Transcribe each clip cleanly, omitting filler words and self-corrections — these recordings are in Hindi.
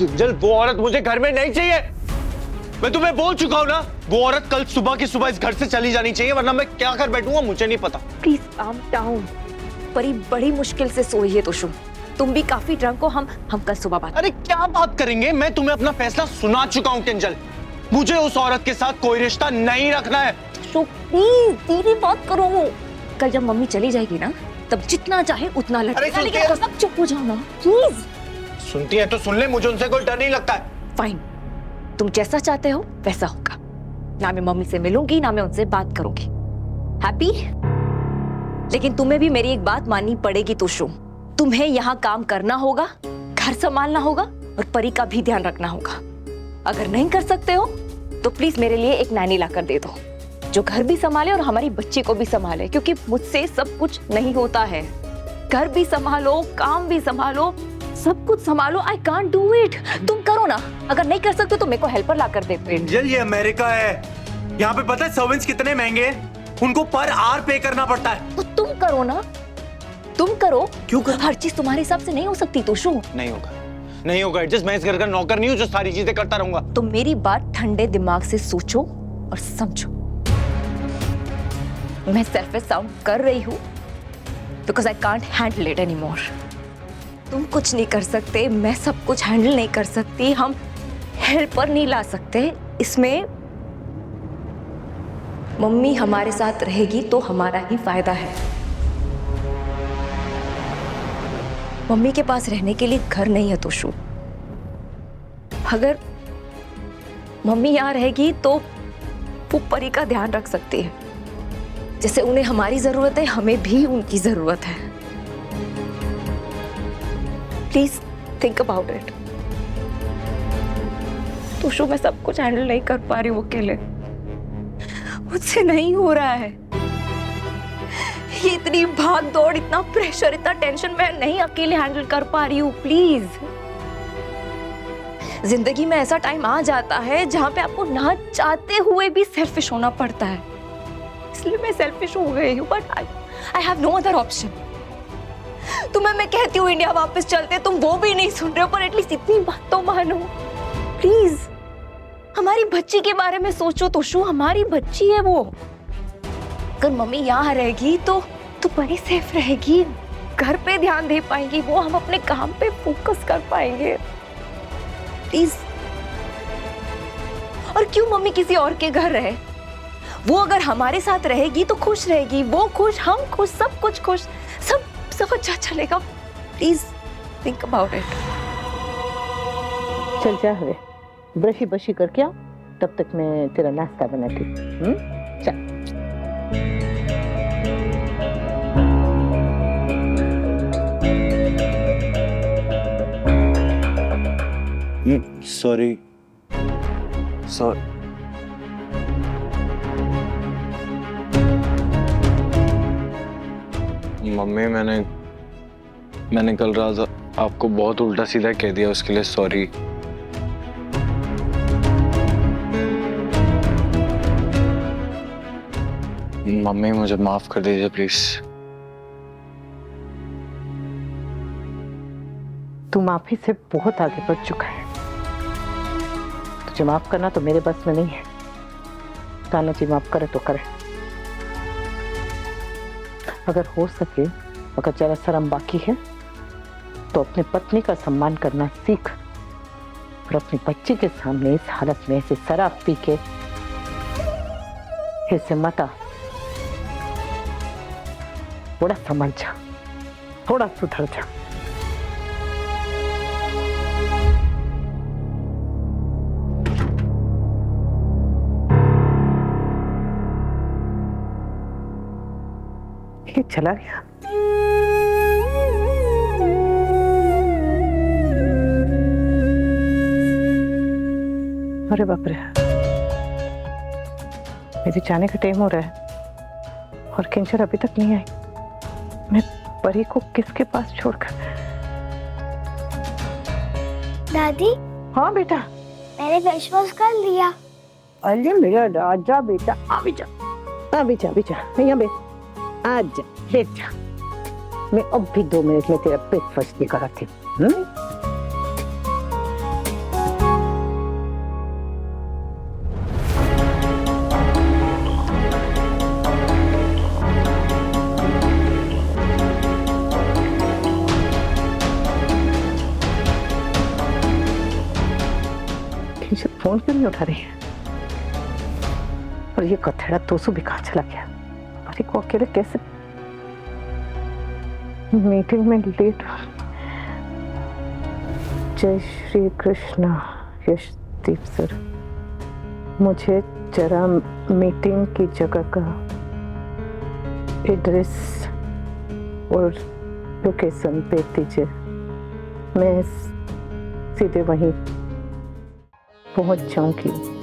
किंजल, वो औरत मुझे घर में नहीं चाहिए। मैं तुम्हें बोल चुका हूँ ना, वो औरत कल सुबह की सुबह इस घर से चली जानी चाहिए, वरना मैं क्या कर बैठूंगा मुझे नहीं पता। Please calm down. परी बड़ी मुश्किल से सोई है तुषु, तुम भी काफी ड्रंक हो। हम कल सुबह बात। अरे क्या बात करेंगे, मैं तुम्हें अपना फैसला सुना चुका हूँ किंजल। मुझे उस औरत के साथ कोई रिश्ता नहीं रखना है। तुषु प्लीज तेरी बात करो। कल जब मम्मी चली जाएगी ना, तब जितना चाहे उतना लड़ेगा, लेकिन सब चुप हो जाओ ना प्लीज। सुनती है तो सुन ले, मुझे उनसे कोई डर नहीं लगता है। फाइन, तुम जैसा चाहते हो वैसा होगा। ना मैं मम्मी से मिलूंगी, ना मैं उनसे बात करूंगी। हैप्पी? लेकिन तुम्हें भी मेरी एक बात माननी पड़ेगी तुषु। तुम्हें यहाँ काम करना होगा, घर संभालना होगा और परी का भी ध्यान रखना होगा। अगर नहीं कर सकते हो तो प्लीज मेरे लिए एक नैनी लाकर दे दो, जो घर भी संभाले और हमारी बच्ची को भी संभाले, क्योंकि मुझसे सब कुछ नहीं होता है। घर भी संभालो, काम भी संभालो, सब कुछ संभालो। I can't do it. तुम करो ना। अगर नहीं कर सकते तो मेरे को हेल्पर ला कर दे। एंजल, ये अमेरिका है, यहाँ पे पता है सर्वेंट्स कितने महंगे हैं? उनको पर आवर पे करना पड़ता है। तो तुम करो ना, तुम करो। क्यों कर? हर चीज तुम्हारे हिसाब से नहीं हो सकती तुषु। नहीं होगा, नहीं होगा एडजस्ट। मैं इस घर का नौकर नहीं हूँ जो सारी चीजें करता रहूंगा। तो मेरी बात ठंडे दिमाग से सोचो और समझो। मैं सेल्फिश साउंड कर रही हूँ because I can't handle it any more. तुम कुछ नहीं कर सकते, मैं सब कुछ हैंडल नहीं कर सकती, हम हेल्पर नहीं ला सकते। इसमें मम्मी हमारे साथ रहेगी तो हमारा ही फायदा है। मम्मी के पास रहने के लिए घर नहीं है तुषु। अगर मम्मी यहाँ रहेगी तो वो परी का ध्यान रख सकती है। जैसे उन्हें हमारी जरूरत है, हमें भी उनकी जरूरत है। Please think about it. Tushu, मैं सब कुछ हैंडल नहीं कर पा रही हूँ अकेले, मुझसे नहीं हो रहा है। ये इतनी भाग दौड़, इतना प्रेशर, इतना टेंशन मैं नहीं अकेले हैंडल कर पा रही हूँ। प्लीज, जिंदगी में ऐसा टाइम आ जाता है जहां पे आपको ना चाहते हुए भी सेल्फिश होना पड़ता है। इसलिए मैं सेल्फिश हो गई हूँ, but I have no other option. तुम्हें मैं कहती हूँ इंडिया वापस चलते, तुम वो भी नहीं सुन रहे हो, पर एटलीस्ट इतनी बात तो मानो प्लीज। हमारी बच्ची के बारे में सोचो तुषु, हमारी बच्ची है वो। अगर मम्मी यहाँ रहेगी तो परी सेफ रहेगी, घर पे ध्यान दे पाएंगी वो, हम अपने काम पे फोकस कर पाएंगे। प्लीज। और क्यों मम्मी किसी और के घर रहे? वो अगर हमारे साथ रहेगी तो खुश रहेगी, वो खुश, हम खुश, सब कुछ खुश, सब अच्छा चलेगा। Please think about it. चल जा हवे, ब्रशी बशी करके आ, तब तक मैं तेरा नाश्ता बनाती हूँ। चल। सॉरी मम्मी, मैंने कल रात आपको बहुत उल्टा सीधा कह दिया, उसके लिए सॉरी। मम्मी मुझे माफ कर दीजिए प्लीज। तू माफी से बहुत आगे बढ़ चुका है, तुझे माफ करना तो मेरे बस में नहीं है। ताना जी माफ करे तो करे। अगर हो सके, अगर जरा शर्म बाकी है तो अपनी पत्नी का सम्मान करना सीख, और अपनी बच्ची के सामने इस हालत में ऐसे शराब पी के ऐसे मत आ। थोड़ा समझ जा, थोड़ा सुधर जा। ये चला गया। अरे बाप रे, मेरे जाने का टाइम हो रहा है और किंजल अभी तक नहीं आई। मैं परी को किसके पास छोड़कर? दादी। हाँ बेटा। मैंने फेस वॉश कर लिया। अरे मेरा राजा बेटा, अभी जा, अभी जा, अभी जा, यहाँ बैठ, आजा, बैठ जा। मैं अब भी 2 मिनट में तेरा पेट फर्स्ट नहीं कराती। फोन क्यों नहीं उठा रही है? और ये कथेड़ा तोसू भी कहाँ चला गया? अरे को अकेले कैसे मीटिंग में लेट? जय श्री कृष्णा यशदीप सर, मुझे जरा मीटिंग की जगह का एड्रेस और लोकेशन भेज दीजिए, मैं सीधे वहीं पहुंच जाऊंगी।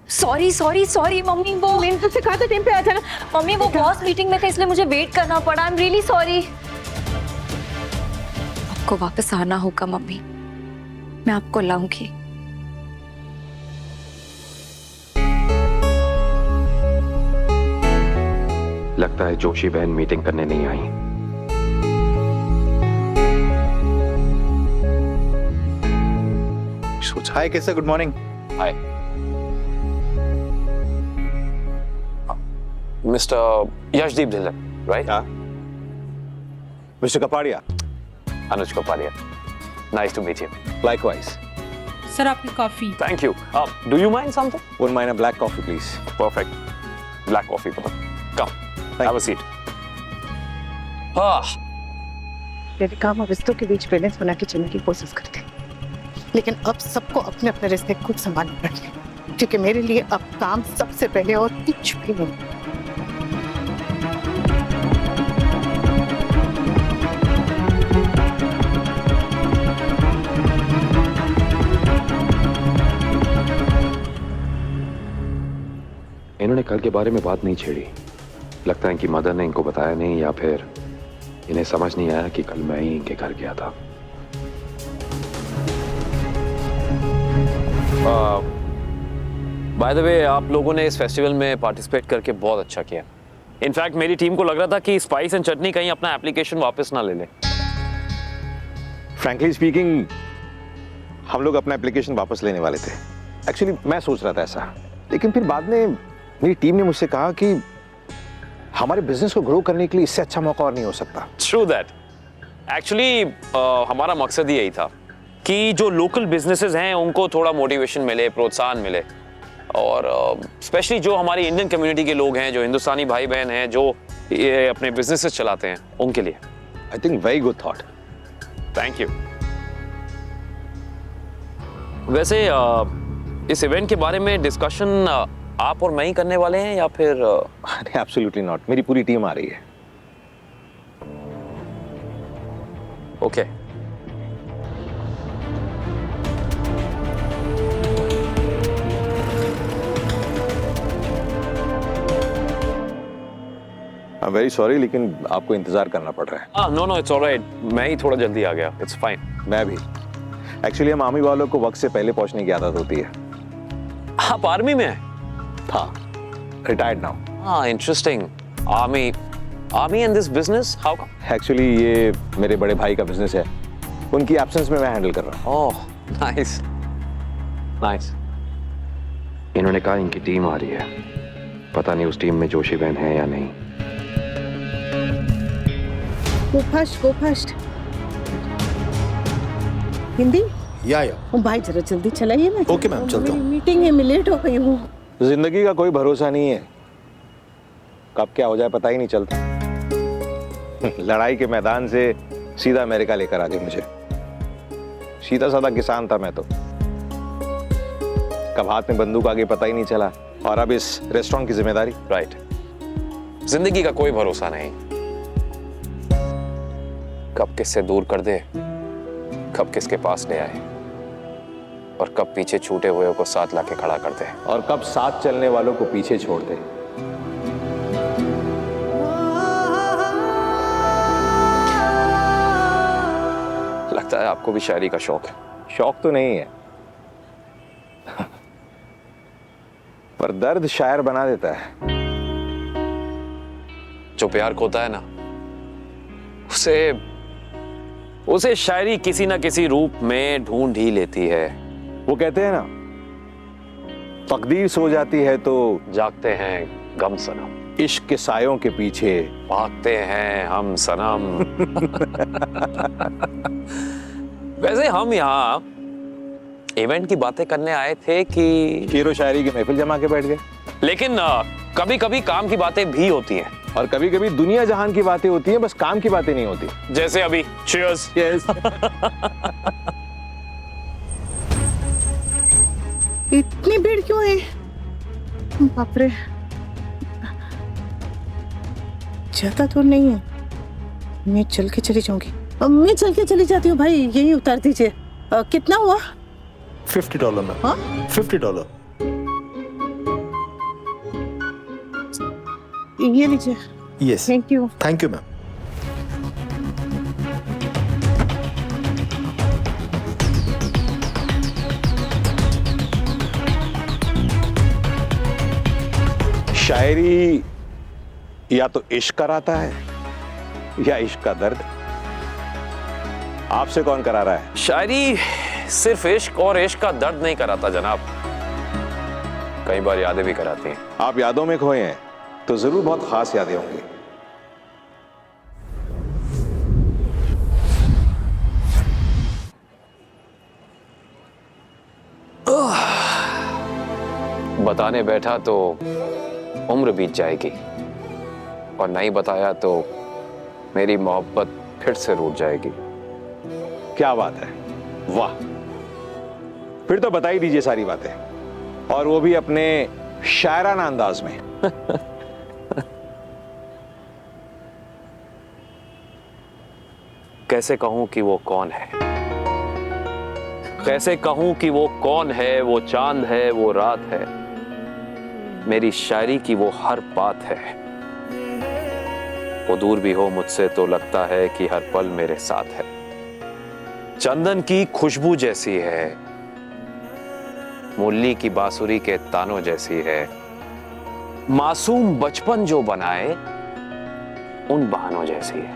सॉरी सॉरी सॉरी मम्मी, वो मैंने तुझसे कहा था टाइम पे आ जाना। मम्मी वो बॉस मीटिंग में थे इसलिए मुझे वेट करना पड़ा। I am really sorry. आपको वापस आना होगा मम्मी, मैं आपको लाऊंगी। लगता है जोशी बहन मीटिंग करने नहीं आई। हाय कैसे, good morning. Hi mister Yashdeep Dhillon, right? Mister Kapadia. Anuj Kapadia, nice to meet you. Likewise. Sir आपकी coffee. Thank you. Do you mind something? Wouldn't mind a black coffee please. Perfect, black coffee. Come, have a seat. मेरे काम और रिश्तों के बीच बैलेंस बना के चलने की कोशिश करते, लेकिन अब सबको अपने अपने रिश्ते खुद संभालने पड़ते, क्योंकि मेरे लिए अब काम सबसे पहले और कुछ भी नहीं। इन्होंने कल के बारे में बात नहीं छेड़ी। लगता है कि मदर ने इनको बताया नहीं, या फिर इन्हें समझ नहीं आया कि कल मैं ही इनके घर गया था। बाय द वे, आप लोगों ने इस फेस्टिवल में पार्टिसिपेट करके बहुत अच्छा किया। इनफैक्ट मेरी टीम को लग रहा था कि स्पाइस एंड चटनी कहीं अपना एप्लीकेशन वापस ना ले ले। फ्रैंकली स्पीकिंग, हम लोग अपना एप्लीकेशन वापस लेने वाले थे। एक्चुअली मैं सोच रहा था ऐसा, लेकिन फिर बाद में मेरी टीम ने मुझसे कहा कि हमारे बिजनेस को ग्रो करने के लिए इससे अच्छा मौका और नहीं हो सकता। True that. एक्चुअली हमारा मकसद ही यही था कि जो लोकल बिजनेसेस हैं उनको थोड़ा मोटिवेशन मिले, प्रोत्साहन मिले, और स्पेशली जो हमारी इंडियन कम्युनिटी के लोग हैं, जो हिंदुस्तानी भाई बहन हैं, जो ये अपने बिजनेसेस चलाते हैं, उनके लिए। I think very good thought. Thank you. वैसे इस इवेंट के बारे में डिस्कशन आप और मैं ही करने वाले हैं या फिर? एब्सोल्युटली नॉट, मेरी पूरी टीम आ रही है। Okay. I am very sorry, लेकिन आपको इंतजार करना पड़ रहा है। नो इट्स ऑलराइट, मैं ही थोड़ा जल्दी आ गया, इट्स फाइन। मैं भी। एक्चुअली हम आर्मी वालों को वक्त से पहले पहुंचने की आदत होती है। आप आर्मी में हैं? था, रिटायर्ड नाउ। हाँ, interesting. Army and this business, how come? Actually ये मेरे बड़े भाई का बिजनेस है, उनकी एब्सेंस में मैं हैंडल कर रहा हूँ। Oh nice nice. इन्होंने कहा इनकी टीम आ रही है, पता नहीं उस टीम में जोशी बहन है या नहीं। Go fast. हिंदी? या भाई जरा जल्दी चलाइए ना। ओके मैम, चलता हूँ। मीटिंग है, मैं लेट हो गई हूँ। जिंदगी का कोई भरोसा नहीं है, कब क्या हो जाए पता ही नहीं चलता। लड़ाई के मैदान से सीधा अमेरिका लेकर आ गए मुझे। सीधा साधा किसान था मैं तो, कब हाथ में बंदूक आ गई पता ही नहीं चला, और अब इस रेस्टोरेंट की जिम्मेदारी। राइट। जिंदगी का कोई भरोसा नहीं, कब किससे दूर कर दे, कब किसके पास ले आए, और कब पीछे छूटे हुए को साथ लाके खड़ा कर दे। और कब साथ चलने वालों को पीछे छोड़ दे। लगता है आपको भी शायरी का शौक है। शौक तो नहीं है, पर दर्द शायर बना देता है। जो प्यार खोता है ना, उसे शायरी किसी ना किसी रूप में ढूंढ ही लेती है। वो कहते हैं ना, तकदीर सो जाती है तो जागते हैं गम सनम, इश्क के सायों के पीछे भागते हैं हम सनम। वैसे हम यहाँ इवेंट की बातें करने आए थे कि शेर व शायरी की महफिल जमा के बैठ गए। लेकिन कभी कभी काम की बातें भी होती हैं, और कभी कभी दुनिया जहान की बातें होती हैं, बस काम की बातें नहीं होती। जैसे अभी चीयर्स। यस। इतनी भीड़ क्यों है? बाप रे, ज्यादा दूर नहीं है, मैं चल के चली जाऊंगी। मैं चल के चली जाती हूँ भाई, यही उतार दीजिए। कितना हुआ? $50 मैम। हाँ? $50। ये लीजिए। Yes, thank you. Thank you ma'am. शायरी या तो इश्क कराता है या इश्क का दर्द। आपसे कौन करा रहा है? शायरी सिर्फ इश्क और इश्क का दर्द नहीं कराता जनाब, कई बार यादें भी कराती हैं। आप यादों में खोए हैं तो जरूर बहुत खास यादें होंगी। बताने बैठा तो उम्र बीत जाएगी, और नहीं बताया तो मेरी मोहब्बत फिर से रूठ जाएगी। क्या बात है, वाह। फिर तो बता ही दीजिए सारी बातें, और वो भी अपने शायराना अंदाज में। कैसे कहूं कि वो कौन है, कैसे कहूं कि वो कौन है, वो चांद है, वो रात है, मेरी शायरी की वो हर बात है। वो दूर भी हो मुझसे तो लगता है कि हर पल मेरे साथ है। चंदन की खुशबू जैसी है, मुरली की बांसुरी के तानों जैसी है, मासूम बचपन जो बनाए उन बहानों जैसी है।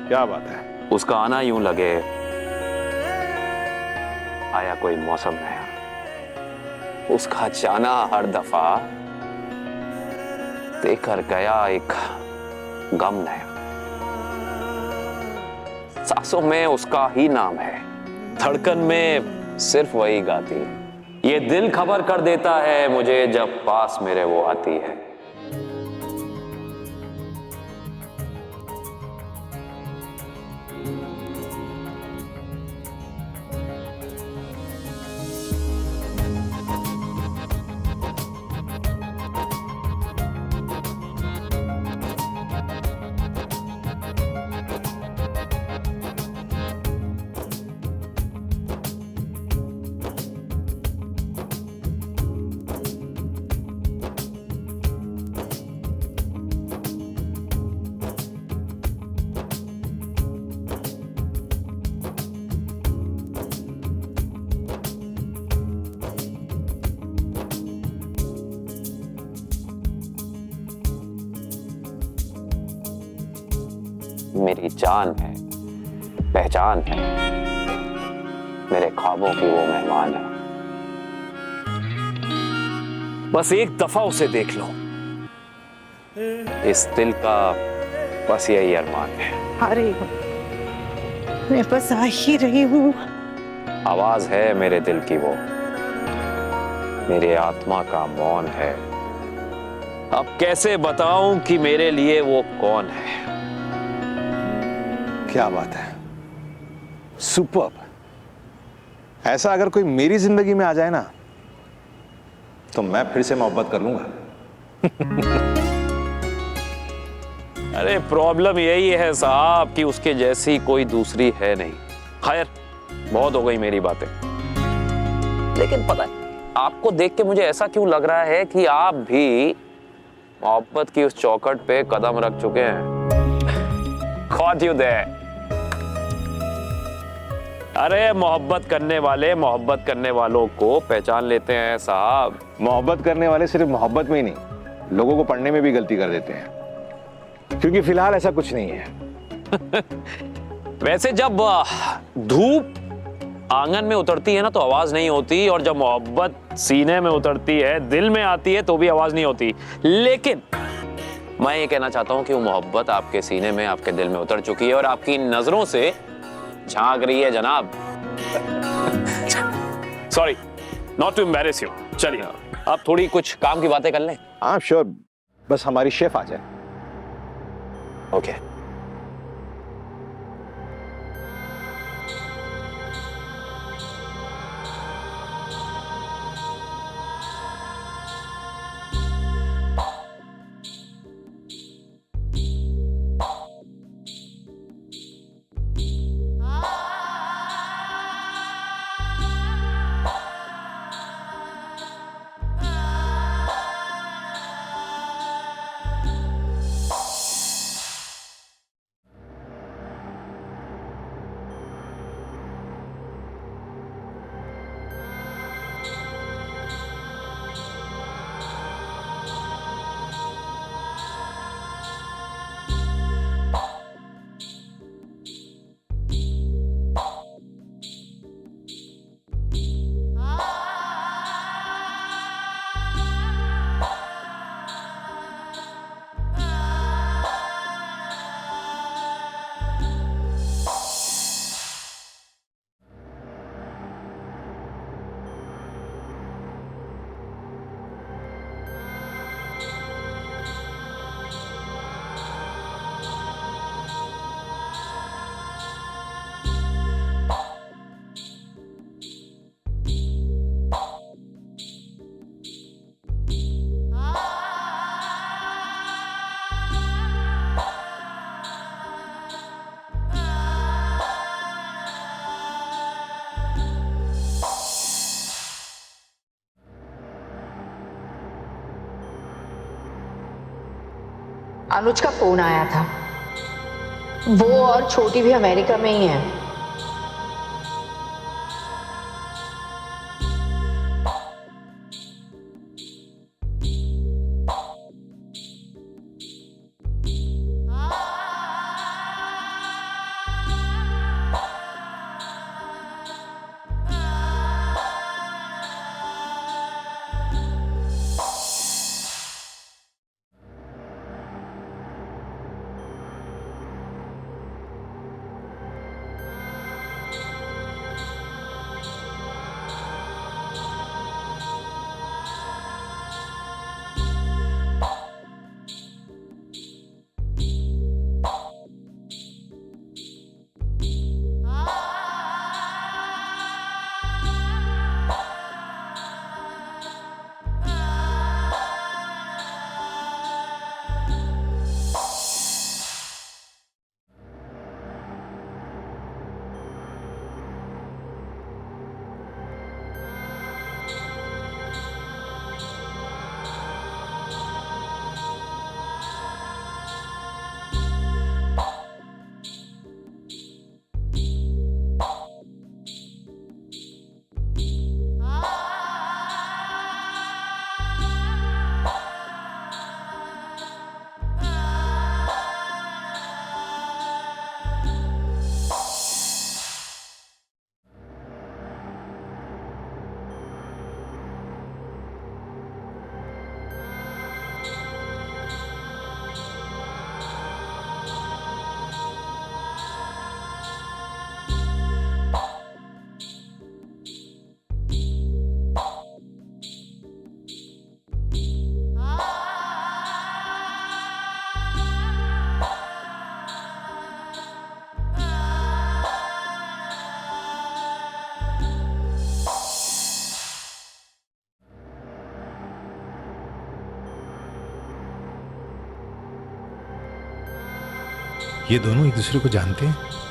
क्या बात है। उसका आना यूं लगे आया कोई मौसम नया, उसका जाना हर दफा देकर गया एक गम नया। सांसों में उसका ही नाम है, धड़कन में सिर्फ वही गाती है। ये दिल खबर कर देता है मुझे जब पास मेरे वो आती है। मेरी जान है, पहचान है, मेरे ख्वाबों की वो मेहमान है। बस एक दफा उसे देख लो, इस दिल का बस यही अरमान है। आ रही हूँ, मैं बस आ ही रही हूँ। आवाज है मेरे दिल की वो, मेरे आत्मा का मौन है। अब कैसे बताऊं कि मेरे लिए वो कौन है। क्या बात है, सुपर्ब। ऐसा अगर कोई मेरी जिंदगी में आ जाए ना, तो मैं फिर से मोहब्बत कर लूंगा। अरे प्रॉब्लम यही है साहब कि उसके जैसी कोई दूसरी है नहीं। खैर, बहुत हो गई मेरी बातें। लेकिन पता है आपको देख के मुझे ऐसा क्यों लग रहा है कि आप भी मोहब्बत की उस चौखट पे कदम रख चुके हैं। Caught you there। अरे मोहब्बत करने वालों को पहचान लेते हैं साहब। मोहब्बत करने वाले सिर्फ मोहब्बत में ही नहीं, लोगों को पढ़ने में भी गलती कर देते हैं, क्योंकि फिलहाल ऐसा कुछ नहीं है। वैसे जब धूप आंगन में उतरती है ना तो आवाज नहीं होती, और जब मोहब्बत सीने में उतरती है, दिल में आती है, तो भी आवाज नहीं होती। लेकिन मैं ये कहना चाहता हूं कि वो मोहब्बत आपके सीने में, आपके दिल में उतर चुकी है और आपकी नजरों से झांक रही है जनाब। Sorry, not to embarrass you. चलिए अब थोड़ी कुछ काम की बातें कर लें। हाँ श्योर, बस हमारी शेफ आ जाए। ओके। अनुज का फोन आया था। वो और छोटी भी अमेरिका में ही है। ये दोनों एक दूसरे को जानते हैं?